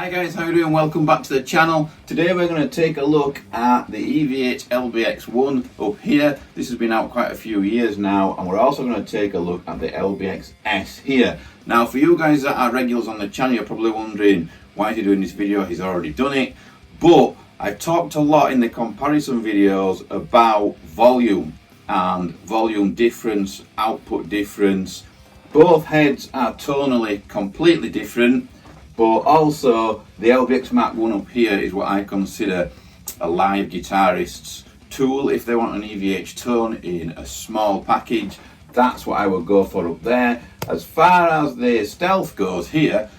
Hi guys, how are you doing? Welcome back to the channel. Today we're going to take a look at the EVH LBX 1 up here. This has been out quite a few years now, and we're also going to take a look at the LBX S here. Now for you guys that are regulars on the channel, you're probably wondering why is he doing this video? He's already done it. But I've talked a lot in the comparison videos about volume and volume difference, output difference. Both heads are tonally completely different. But also the LBX Mark 1 up here is what I consider a live guitarist's tool. If they want an EVH tone in a small package, that's what I would go for up there. As far as the Stealth goes here,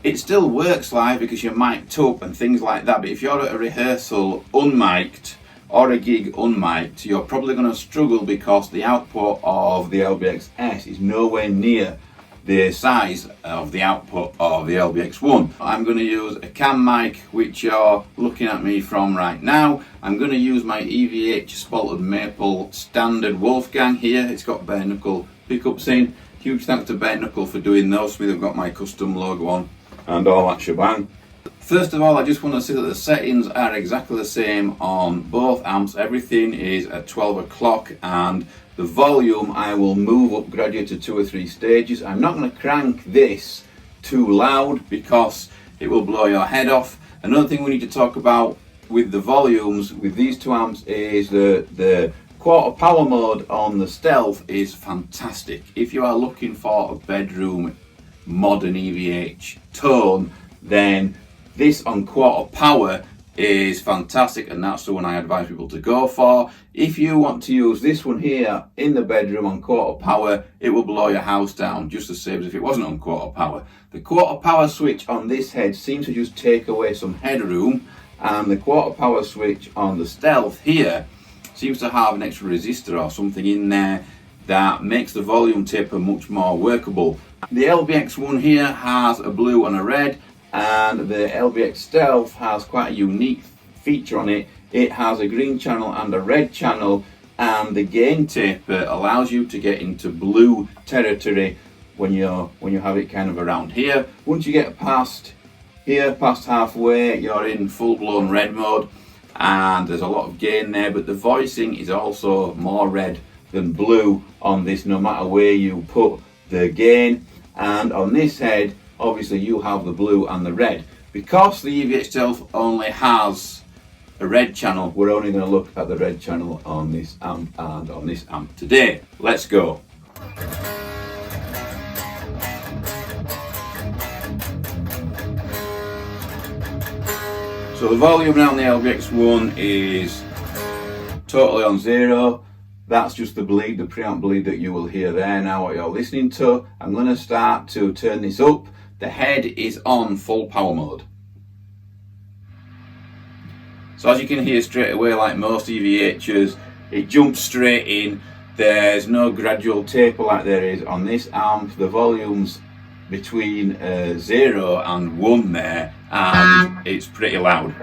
it still works live because you're mic'd up and things like that. But if you're at a rehearsal unmic'd or a gig unmic'd, you're probably going to struggle because the output of the LBX S is nowhere near the size of the output of the LBX 1. I'm going to use a cam mic, which you're looking at me from right now. I'm going to use my EVH Spalted Maple standard Wolfgang here. It's got bare knuckle pickups in. Huge thanks to bare knuckle for doing those for me. They've got my custom logo on and all that shebang. First of all, I just want to say that the settings are exactly the same on both amps. Everything is at 12 o'clock, and the volume I will move up gradually to 2 or 3 stages. I'm not going to crank this too loud because it will blow your head off. Another thing we need to talk about with the volumes with these two amps is the quarter power mode on the Stealth is fantastic. If you are looking for a bedroom modern EVH tone, then this on quarter power is fantastic, and that's the one I advise people to go for. If you want to use this one here in the bedroom on quarter power, it will blow your house down just the same as if it wasn't on quarter power. The quarter power switch on this head seems to just take away some headroom, and the quarter power switch on the Stealth here seems to have an extra resistor or something in there that makes the volume taper much more workable. The LBX one here has a blue and a red, and the LBX Stealth has quite a unique feature on it. It has a green channel and a red channel, and the gain taper allows you to get into blue territory when you have it kind of around here. Once you get past here, past halfway, you're in full-blown red mode, and there's a lot of gain there, but the voicing is also more red than blue on this, no matter where you put the gain. And on this head, obviously you have the blue and the red. Because the EVH Stealth only has a red channel, we're only going to look at the red channel on this amp and on this amp today. Let's go. So the volume now on the LBX 1 is totally on 0. That's just the bleed, the preamp bleed that you will hear there now, what you're listening to. I'm going to start to turn this up. The head is on full power mode. So as you can hear straight away, like most EVHs, it jumps straight in. There's no gradual taper like there is on this amp. The volume's between 0 and 1 there, and it's pretty loud.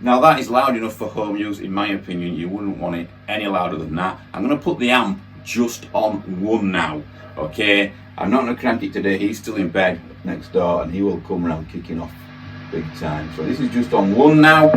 Now that is loud enough for home use, in my opinion. You wouldn't want it any louder than that. I'm going to put the amp just on 1 now, okay? I'm not going to crank it today. He's still in bed next door, and he will come around kicking off big time. So this is just on 1 now.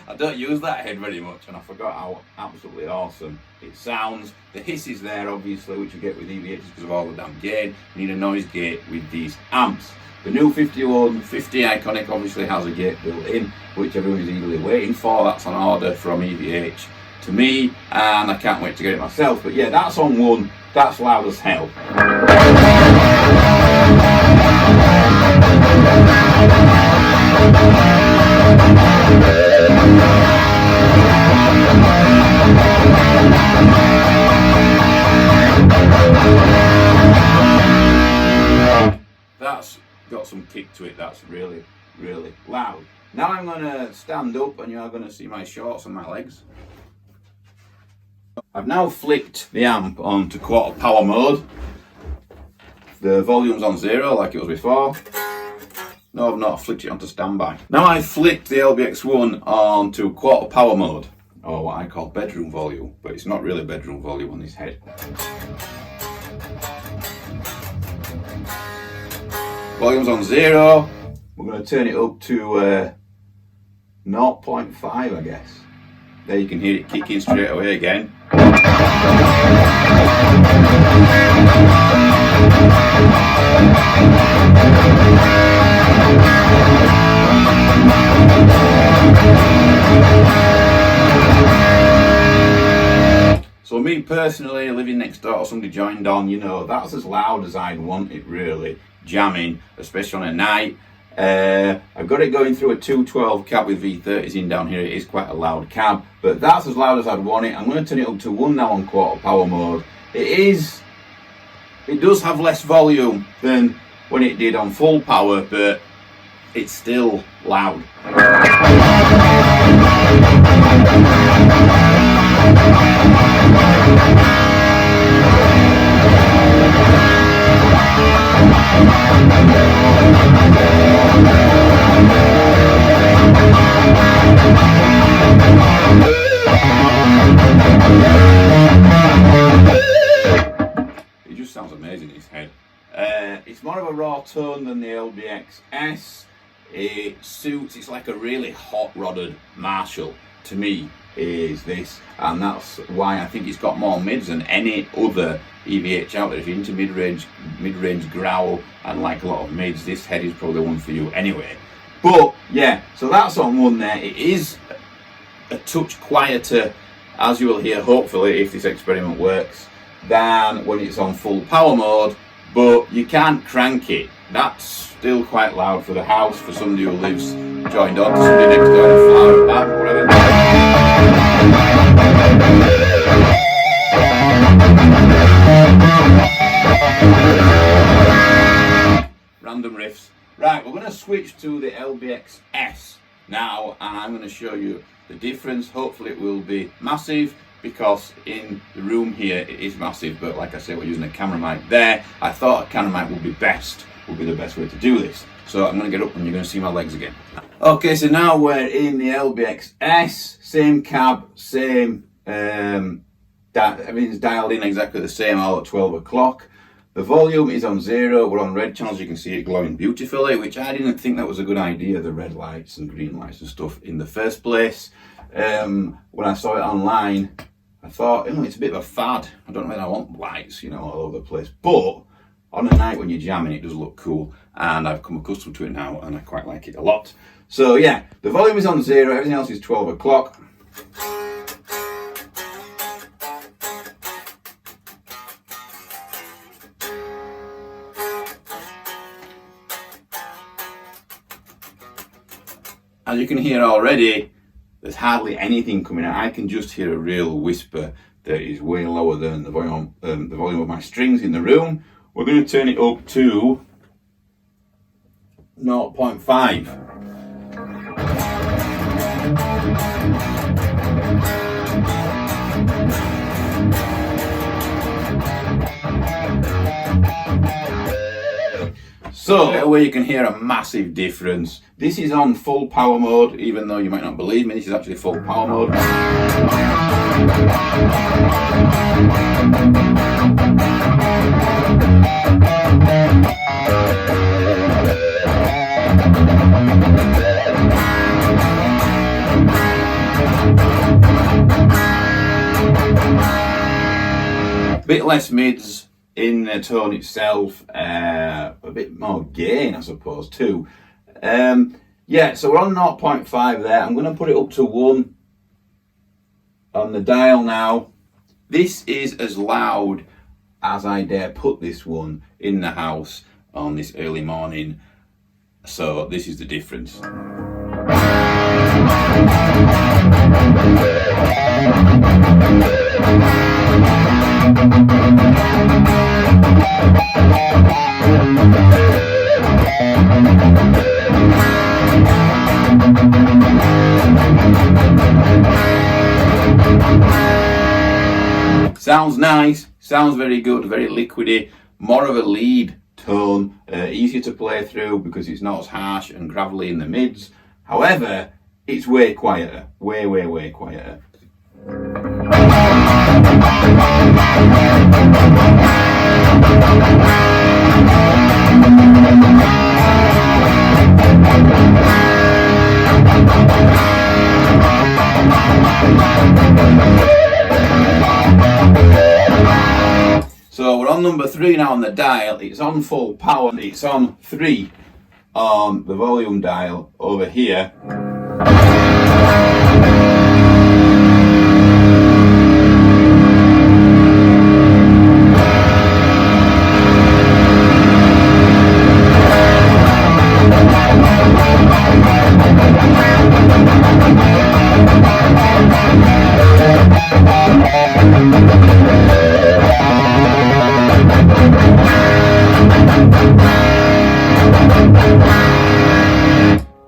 I don't use that head very much, and I forgot how absolutely awesome it sounds. The hiss is there, obviously, which you get with EVHs because of all the damn gain. You need a noise gate with these amps. The new 5150 Iconic obviously has a gate built in, which everyone is eagerly waiting for. That's an order from EVH to me, and I can't wait to get it myself. But yeah, that's on 1. That's loud as hell. got some kick to it that's really, really loud. Now I'm going to stand up and you are going to see my shorts and my legs. I've now flicked the amp onto quarter power mode. The volume's on 0 like it was before. No, I've not flicked it onto standby. Now I've flicked the LBX1 onto quarter power mode, or what I call bedroom volume, but it's not really bedroom volume on this head. Volume's on 0. We're going to turn it up to 0.5, I guess. There you can hear it kicking straight away again. So me personally, living next door or somebody joined on, you know, that's as loud as I'd want it really, jamming, especially on a night. I've got it going through a 212 cab with V30s in down here. It is quite a loud cab, but that's as loud as I'd want it. I'm going to turn it up to 1 now on quarter power mode. It does have less volume than when it did on full power, but it's still loud. It just sounds amazing in his head. It's more of a raw tone than the LBXs. It suits, it's like a really hot rodded Marshall to me is this, and that's why I think it's got more mids than any other EVH out there. If you're into mid-range growl and like a lot of mids, this head is probably the one for you anyway. But yeah, so that's on 1 there. It is a touch quieter, as you will hear hopefully if this experiment works, than when it's on full power mode, but you can't crank it. That's still quite loud for the house, for somebody who lives joined on to somebody next door in a flower band or whatever. Random riffs. Right, we're going to switch to the LBXs now, and I'm going to show you the difference. Hopefully it will be massive, because in the room here it is massive, but like I said, we're using a camera mic there. I thought a camera mic would be the best way to do this. So I'm going to get up and you're going to see my legs again. Okay, so now we're in the LBXs, same cab, same, everything's dialed in exactly the same, all at 12 o'clock. The volume is on 0, we're on red channels, you can see it glowing beautifully, which I didn't think that was a good idea, the red lights and green lights and stuff in the first place. When I saw it online, I thought, it's a bit of a fad. I don't know whether I want lights, all over the place. But on a night when you're jamming, it does look cool. And I've come accustomed to it now, and I quite like it a lot. So yeah, the volume is on 0, everything else is 12 o'clock. As you can hear already, there's hardly anything coming out. I can just hear a real whisper that is way lower than the volume of my strings in the room. We're going to turn it up to 0.5. So, straight away you can hear a massive difference. This is on full power mode, even though you might not believe me, this is actually full power mode. Bit less mids in the tone itself, a bit more gain I suppose too. Yeah, so we're on 0.5 there. I'm going to put it up to 1 on the dial now. This is as loud as I dare put this one in the house on this early morning. So this is the difference. Sounds nice, sounds very good, very liquidy, more of a lead tone, easier to play through because it's not as harsh and gravelly in the mids. However, it's way quieter, way quieter. So we're on number 3 now on the dial. It's on full power. It's on 3 on the volume dial over here.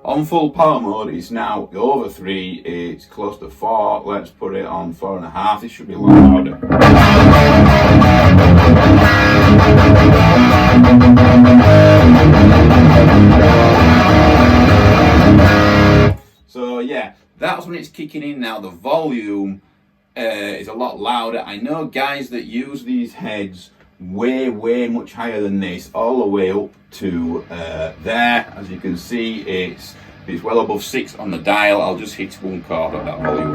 On full power mode, it's now over 3, it's close to 4, let's put it on 4.5, this should be a lot louder. So yeah, that's when it's kicking in now, the volume is a lot louder. I know guys that use these heads way much higher than this, all the way up to there. As you can see, it's well above 6 on the dial. I'll just hit 1 chord on that volume.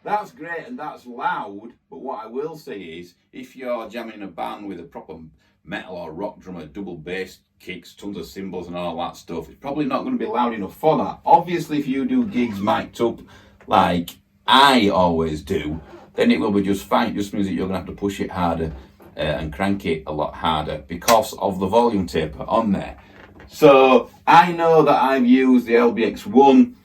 That's great and that's loud, but what I will say is, if you're jamming in a band with a proper metal or rock drummer, double bass kicks, tons of cymbals and all that stuff, it's probably not going to be loud enough for that. Obviously, if you do gigs mic'd up like I always do, then it will be just fine. It just means that you're going to have to push it harder and crank it a lot harder because of the volume taper on there. So I know that I've used the LBX1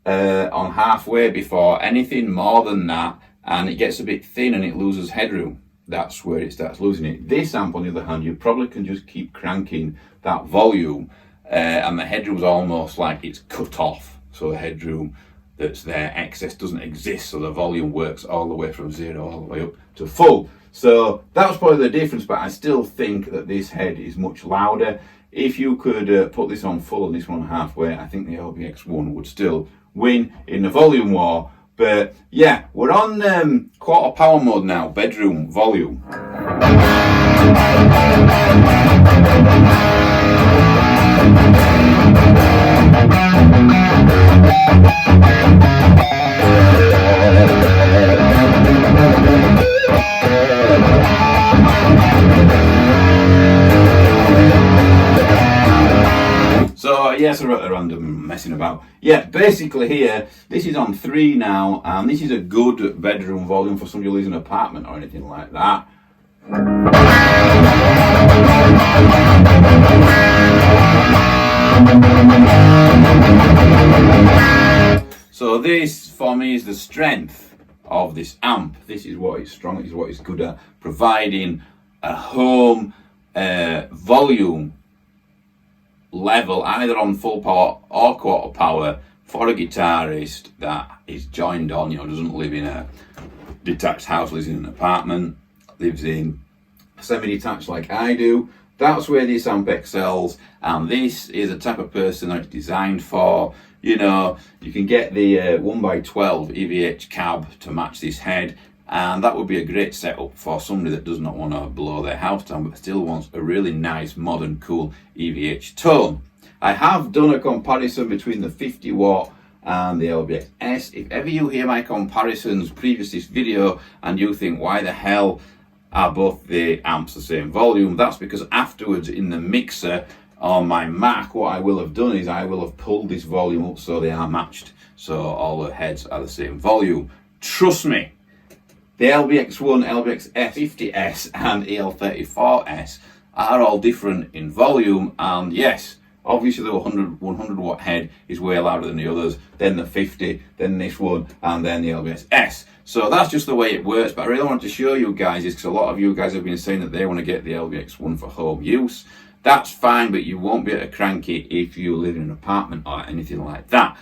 on halfway before. Anything more than that and it gets a bit thin and it loses headroom, that's where it starts losing it. This amp, on the other hand, you probably can just keep cranking that volume and the headroom's almost like it's cut off. So the headroom that's there, excess doesn't exist, so the volume works all the way from 0 all the way up to full. So that was probably the difference, but I still think that this head is much louder. If you could put this on full and this one halfway, I think the LBX1 would still win in the volume war. But yeah, we're on quarter power mode now, bedroom volume. So yes, I wrote a random messing about. Yeah, basically here, this is on 3 now, and this is a good bedroom volume for somebody who lives in an apartment or anything like that. So this, for me, is the strength of this amp. This is what it's strong, this is what it's good at, providing a home volume level, either on full power or quarter power, for a guitarist that is joined on, doesn't live in a detached house, lives in an apartment, lives in semi-detached like I do. That's where this amp excels, and this is the type of person that it's designed for. You can get the 1x12 EVH cab to match this head, and that would be a great setup for somebody that does not want to blow their house down but still wants a really nice, modern, cool EVH tone. I have done a comparison between the 50 watt and the LBX. If ever you hear my comparisons previous to this video and you think, why the hell are both the amps the same volume? That's because afterwards in the mixer on my Mac, what I will have done is I will have pulled this volume up so they are matched, so all the heads are the same volume. Trust me, the LBX1, LBXs, 50S and EL34S are all different in volume, and yes, obviously the 100 watt head is way louder than the others, then the 50, then this one, and then the LBXs. So that's just the way it works, but I really wanted to show you guys this because a lot of you guys have been saying that they want to get the LBX1 for home use. that's fine, but you won't be able to crank it if you live in an apartment or anything like that.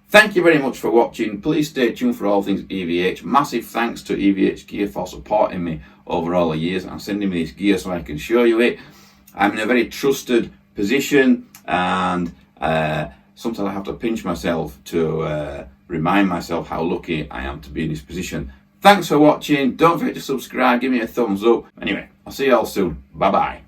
Thank you very much for watching. Please stay tuned for all things EVH. Massive thanks to EVH Gear for supporting me over all the years and sending me this gear so I can show you it. I'm in a very trusted position, and sometimes I have to pinch myself to remind myself how lucky I am to be in this position. Thanks for watching. Don't forget to subscribe, give me a thumbs up. Anyway, I'll see you all soon. Bye bye.